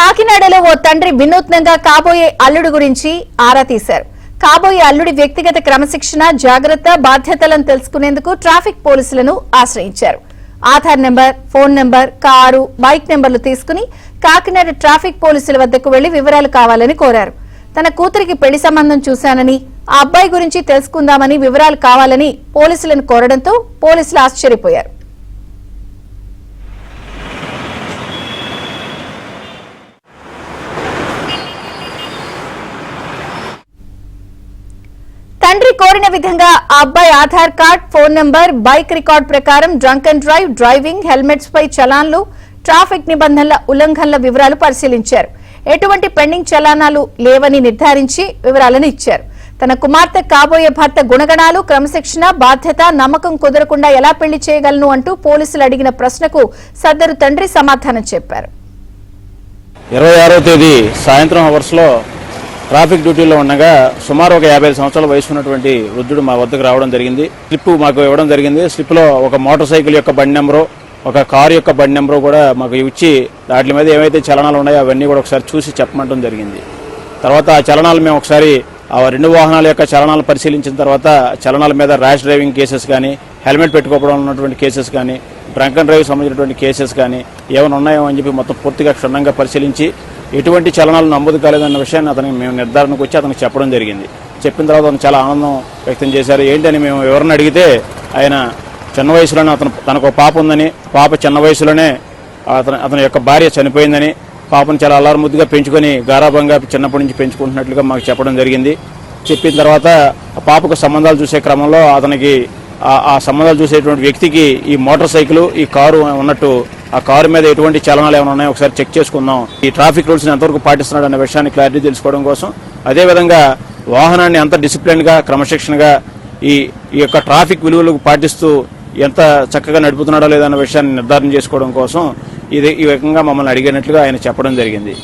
కాకినాడలో ఓ తండ్రి వినూత్నంగా కాబోయే అల్లుడు గురించి ఆరా తీశారు. కాబోయే అల్లుడి వ్యక్తిగత క్రమశిక్షణ, జాగ్రత్త, బాధ్యతలను తెలుసుకునేందుకు ట్రాఫిక్ పోలీసులను ఆశ్రయించారు. Aadhaar number, phone number, car, bike నెంబర్లు తీసుకుని కాకినాడ ట్రాఫిక్ పోలీసుల వద్దకు వెళ్లి వివరాలు కావాలని కోరారు. తన కూతురికి పెళ్లి సంబంధం చూశానని, ఆ అబ్బాయి గురించి తెలుసుకుందామని వివరాలు కావాలని పోలీసులను కోరడంతో పోలీసులు ఆశ్చర్యపోయారు. తండ్రి కోరిన విధంగా ఆ అబ్బాయి Aadhaar card, phone number, bike record ప్రకారం drunk and drive, driving, helmets పై చలాన్లు, ట్రాఫిక్ నిబంధనల ఉల్లంఘనల వివరాలు పరిశీలించారు. ఎటువంటి పెండింగ్ చలానాలు లేవని నిర్ధారించి వివరాలను ఇచ్చారు. తన కుమార్తె కాబోయే భర్త గుణగణాలు, క్రమశిక్షణ, బాధ్యత, నమ్మకం కుదరకుండా ఎలా పెళ్లి చేయగలను అంటూ పోలీసులు అడిగిన ప్రశ్నకు సదరు తండ్రి సమాధానం చెప్పారు. 26వ తేదీ సాయంత్రం అవర్స్ లో ట్రాఫిక్ డ్యూటీలో ఉండగా సుమారు ఒక 55 సంవత్సరాల వయసు ఉన్నటువంటి వృద్ధుడు మా వద్దకు రావడం జరిగింది. స్లిప్ మాకు ఇవ్వడం జరిగింది. స్లిప్ లో ఒక మోటార్ సైకిల్ యొక్క బండి నెంబరు, ఒక కారు యొక్క బండి నెంబరు కూడా మాకు ఇచ్చి వాటి మీద ఏవైతే చలనాలు ఉన్నాయో అవన్నీ కూడా ఒకసారి చూసి చెప్పమంటం జరిగింది. తర్వాత ఆ చలనాలు మేము ఒకసారి ఆ రెండు వాహనాల యొక్క చలనాలు పరిశీలించిన తర్వాత చలనాల మీద ర్యాష్ డ్రైవింగ్ కేసెస్ కానీ, హెల్మెట్ పెట్టుకోవడం ఉన్నటువంటి కేసెస్ కానీ, డ్రంక్ అండ్ డ్రైవ్ సంబంధించినటువంటి కేసెస్ కానీ ఏమైనా ఉన్నాయో అని చెప్పి మొత్తం పూర్తిగా క్షుణ్ణంగా పరిశీలించి ఎటువంటి చలనాలు నమోదు కాలేదన్న విషయాన్ని అతనికి మేము నిర్ధారణకు వచ్చి అతనికి చెప్పడం జరిగింది. చెప్పిన తర్వాత అతను చాలా ఆనందం వ్యక్తం చేశారు. ఏంటని మేము ఎవరిని అడిగితే ఆయన చిన్న వయసులోనే తనకు పాప ఉందని, పాప చిన్న వయసులోనే అతని యొక్క భార్య చనిపోయిందని, పాపను చాలా అల్లారుముద్దుగా పెంచుకొని గారాభంగా చిన్నప్పటి నుంచి పెంచుకుంటున్నట్లుగా మాకు చెప్పడం జరిగింది. చెప్పిన తర్వాత పాపకు సంబంధాలు చూసే క్రమంలో అతనికి ఆ సంబంధాలు చూసేటువంటి వ్యక్తికి ఈ మోటార్ సైకిల్, ఈ కారు ఉన్నట్టు, ఆ కారు మీద ఎటువంటి చలనాలు ఏమైనా ఉన్నాయో ఒకసారి చెక్ చేసుకుందాం, ఈ ట్రాఫిక్ రూల్స్ ఎంతవరకు పాటిస్తున్నాడు అనే విషయాన్ని క్లారిటీ తెలుసుకోవడం కోసం, అదేవిధంగా వాహనాన్ని ఎంత డిసిప్లిన్ గా, క్రమశిక్షణగా ఈ యొక్క ట్రాఫిక్ విలువలకు పాటిస్తూ ఎంత చక్కగా నడుపుతున్నాడో లేదన్న విషయాన్ని నిర్ధారణ చేసుకోవడం కోసం ఈ రకంగా మమ్మల్ని అడిగినట్లుగా ఆయన చెప్పడం జరిగింది.